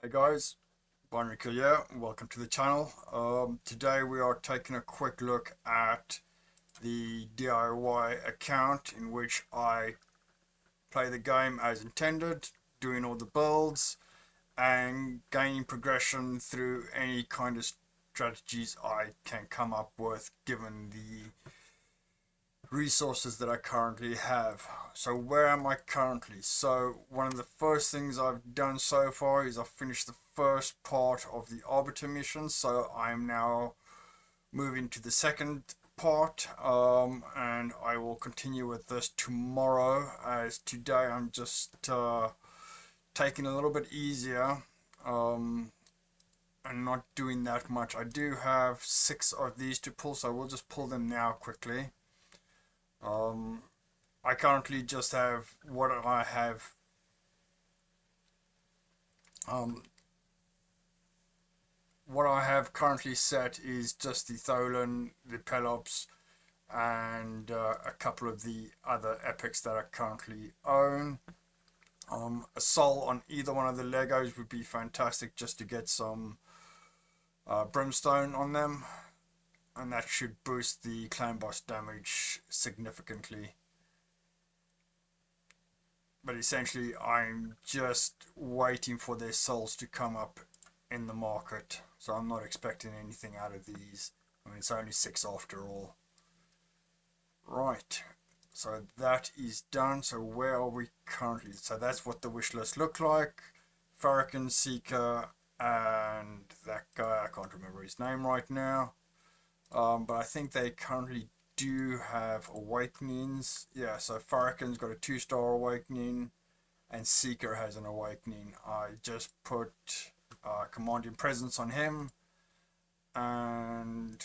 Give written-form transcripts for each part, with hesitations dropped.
Hey guys, Binary Kill here, welcome to the channel. Today we are taking a quick look at the DIY account in which I play the game as intended, doing all the builds and gaining progression through any kind of strategies I can come up with given the resources that I currently have. So where am I currently? So one of the first things I've done so far is I've finished the first part of the Arbiter mission, so I'm now moving to the second part, and I will continue with this tomorrow, as today I'm just taking a little bit easier and not doing that much. I do have 6 of these to pull, so we'll just pull them now quickly. I currently just have what I have. What I have currently set is just the Tholen, the Pelops, and a couple of the other epics that I currently own. A soul on either one of the Legos would be fantastic just to get some brimstone on them, and that should boost the clan boss damage significantly. But essentially I'm just waiting for their souls to come up in the market, so I'm not expecting anything out of these. I mean, it's only 6 after all. Right, so that is done. So where are we currently? So that's what the wish list looked like. Farrakhan, Seeker, and that guy, I can't remember his name right now, but I think they currently do have awakenings. Yeah, so Farrakhan's got a 2-star awakening and Seeker has an awakening. I just put Commanding Presence on him, and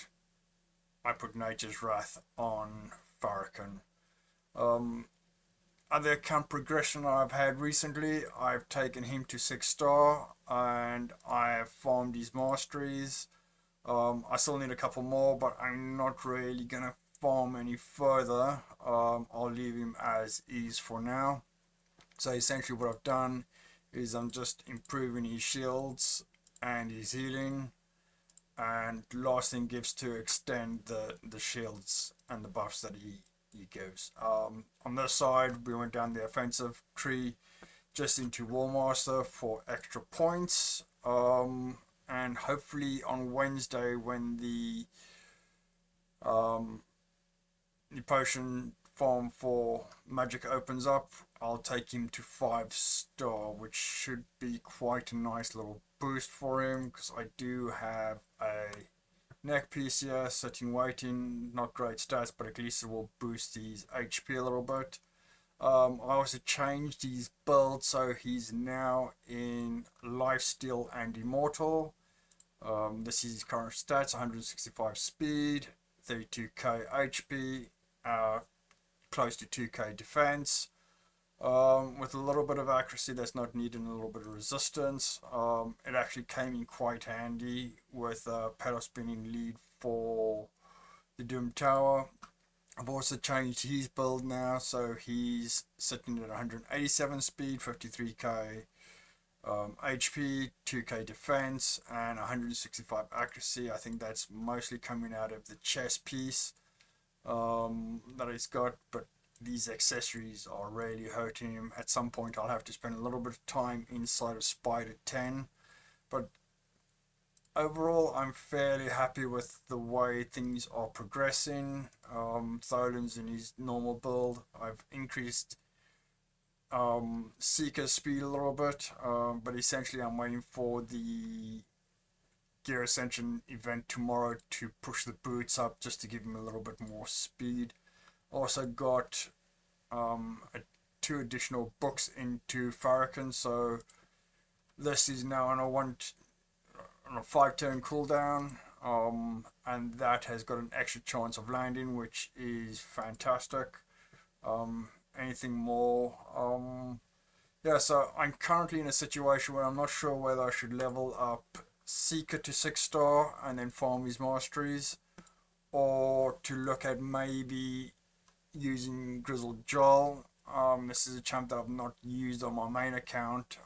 I put Nature's Wrath on Farrakhan. Other account progression I've had recently, I've taken him to 6-star and I have farmed his masteries. I still need a couple more, but I'm not really gonna farm any further. I'll leave him as is for now. So essentially what I've done is I'm just improving his shields and his healing, and last thing gives to extend the shields and the buffs that he gives. On this side we went down the offensive tree just into Warmaster for extra points, and hopefully on Wednesday when the potion farm for magic opens up, I'll take him to 5-star, which should be quite a nice little boost for him, because I do have a neck piece here sitting waiting. Not great stats, but at least it will boost his HP a little bit. I also changed his build, so he's now in Lifesteal and Immortal. This is his current stats: 165 speed, 32k HP, close to 2k defense, with a little bit of accuracy that's not needed and a little bit of resistance. It actually came in quite handy with Pelos being in lead for the Doom Tower. I've also changed his build now, so he's sitting at 187 speed, 53k HP, 2k defense, and 165 accuracy. I think that's mostly coming out of the chest piece that he's got, but these accessories are really hurting him. At some point I'll have to spend a little bit of time inside of Spider 10, but overall I'm fairly happy with the way things are progressing. Tholen's in his normal build. I've increased Seeker's speed a little bit, but essentially I'm waiting for the Gear Ascension event tomorrow to push the boots up just to give him a little bit more speed. Also got 2 additional books into Farrakhan, so this is now on a 5-turn cooldown, and that has got an extra chance of landing, which is fantastic. Anything more? Yeah, so I'm currently in a situation where I'm not sure whether I should level up Seeker to 6-star and then farm his masteries, or to look at maybe using Grizzled Joel. This is a champ that I've not used on my main account,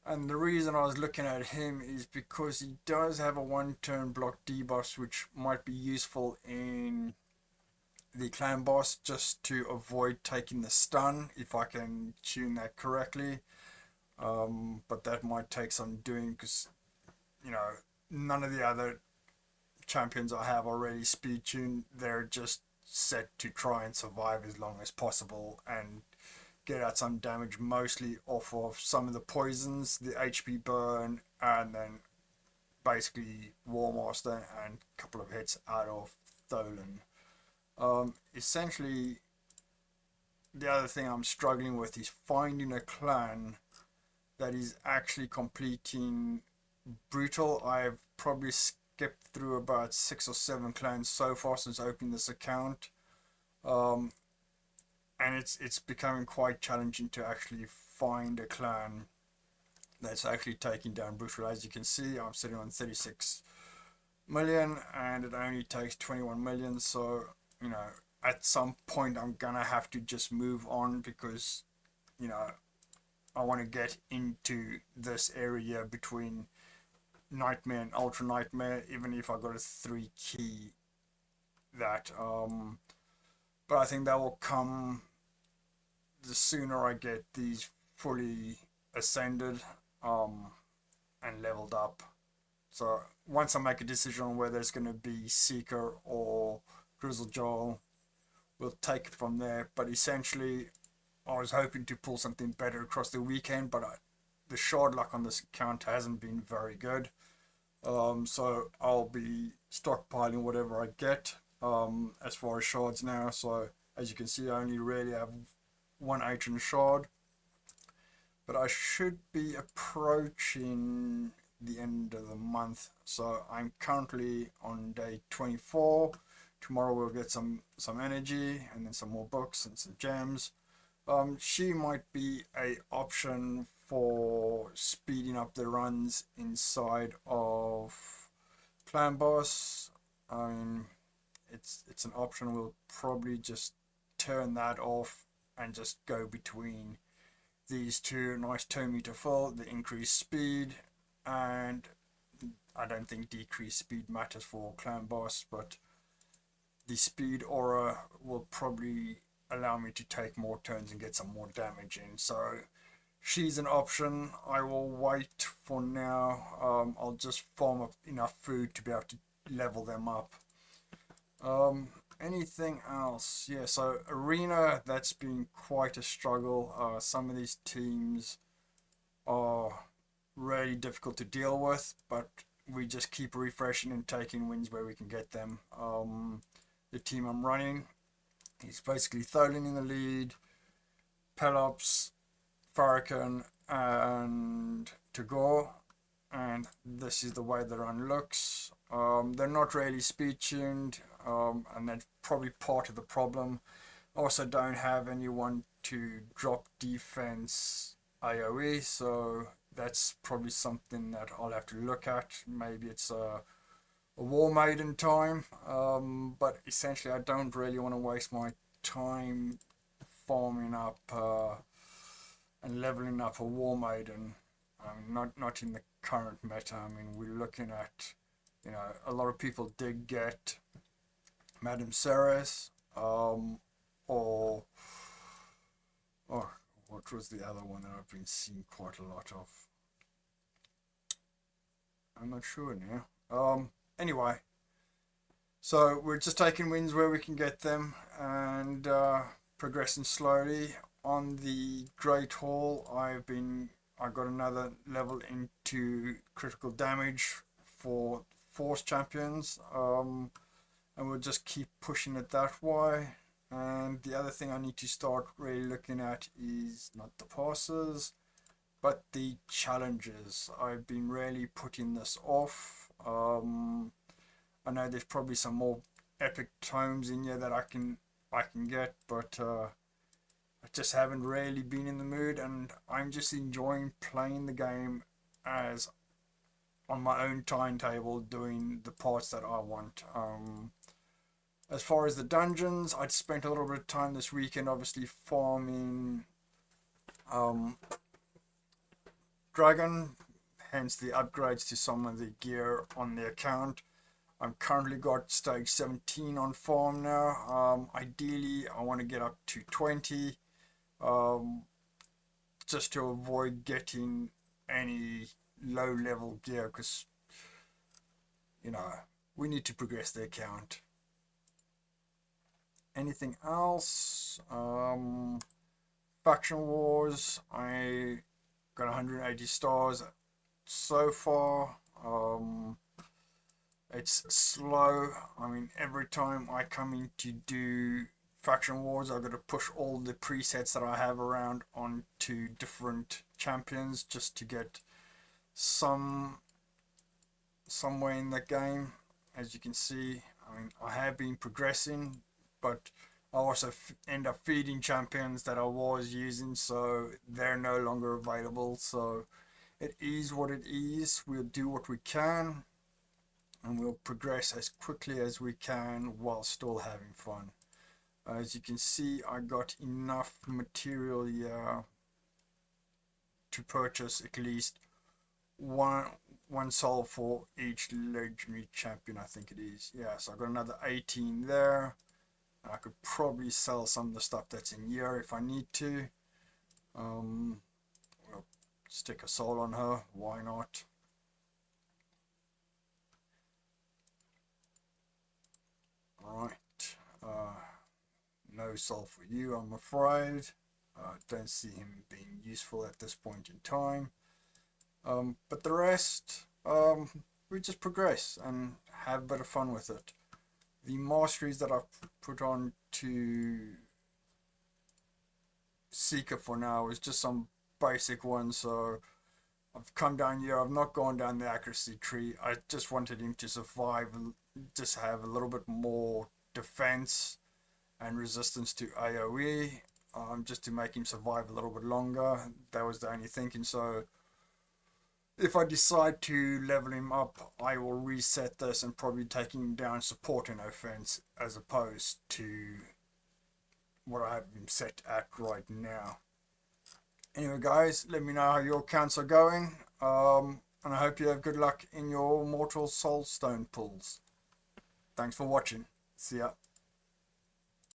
And the reason I was looking at him is because he does have a one-turn block debuff, which might be useful in the clan boss just to avoid taking the stun if I can tune that correctly. But that might take some doing because, you know, none of the other champions I have already speed tuned. They're just set to try and survive as long as possible and get out some damage, mostly off of some of the poisons, the HP burn, and then basically War Master and a couple of hits out of Tholen. Essentially, the other thing I'm struggling with is finding a clan that is actually completing brutal. I've probably skipped through about 6 or 7 clans so far since opening this account, um, and it's becoming quite challenging to actually find a clan that's actually taking down brutal. As you can see, I'm sitting on 36 million and it only takes 21 million, so you know, at some point I'm gonna have to just move on because, you know, I want to get into this area between Nightmare and Ultra Nightmare, even if I got a 3 key that. But I think that will come the sooner I get these fully ascended and leveled up. So once I make a decision on whether it's going to be Seeker or Grizzle Joel, we'll take it from there. But essentially, I was hoping to pull something better across the weekend, but the shard luck on this account hasn't been very good. So I'll be stockpiling whatever I get as far as shards now. So as you can see, I only really have 1 ancient shard, but I should be approaching the end of the month. So I'm currently on day 24. Tomorrow we'll get some energy and then some more books and some gems. She might be a option for speeding up the runs inside of Clan Boss. I mean, it's an option. We'll probably just turn that off and just go between these two. Nice 2-meter fall, the increased speed, and I don't think decreased speed matters for Clan Boss, but the speed aura will probably allow me to take more turns and get some more damage in. So she's an option. I will wait for now. I'll just farm up enough food to be able to level them up. Anything else? Yeah, so Arena, that's been quite a struggle. Some of these teams are really difficult to deal with, but we just keep refreshing and taking wins where we can get them. The team I'm running, he's basically Tholen in the lead, Pelops, Farrakhan, and Tagore, and this is the way the run looks. They're not really speed tuned, and that's probably part of the problem. Also don't have anyone to drop defense AoE, so that's probably something that I'll have to look at. Maybe it's a War Maiden time, but essentially I don't really want to waste my time farming up and leveling up a War Maiden. Not in the current meta. I mean, we're looking at, you know, a lot of people did get Madame Ceres, or what was the other one that I've been seeing quite a lot of? I'm not sure now. Anyway, so we're just taking wins where we can get them and progressing slowly. On the Great Hall, I got another level into critical damage for Force Champions, and we'll just keep pushing it that way. And the other thing I need to start really looking at is not the passes, but the challenges. I've been really putting this off. I know there's probably some more epic tomes in here that I can get, but I just haven't really been in the mood, and I'm just enjoying playing the game as on my own timetable, doing the parts that I want. As far as the dungeons, I'd spent a little bit of time this weekend obviously farming dragon, hence the upgrades to some of the gear on the account. I'm currently got stage 17 on farm now. Ideally I want to get up to 20, just to avoid getting any low level gear, because you know we need to progress the account. Anything else? Faction wars, I got 180 stars so far. It's slow. I mean, every time I come in to do faction wars, I've got to push all the presets that I have around onto different champions just to get some way in the game. As you can see, I mean, I have been progressing, but I also end up feeding champions that I was using, so they're no longer available. So it is what it is. We'll do what we can, and we'll progress as quickly as we can while still having fun. As you can see, I got enough material here to purchase at least one soul for each legendary champion, I think it is. Yeah, so I got another 18 there. I could probably sell some of the stuff that's in here if I need to. We'll stick a soul on her, why not? Alright, no soul for you, I'm afraid. Don't see him being useful at this point in time. But the rest, we just progress and have a bit of fun with it. The masteries that I've put on to Seeker for now is just some basic ones, so I've come down here, I've not gone down the accuracy tree. I just wanted him to survive and just have a little bit more defense and resistance to AoE, just to make him survive a little bit longer. That was the only thinking. So if I decide to level him up, I will reset this and probably take him down support and offense as opposed to what I have him set at right now. Anyway guys, let me know how your counts are going, and I hope you have good luck in your Mortal Soulstone pulls. Thanks for watching. See ya.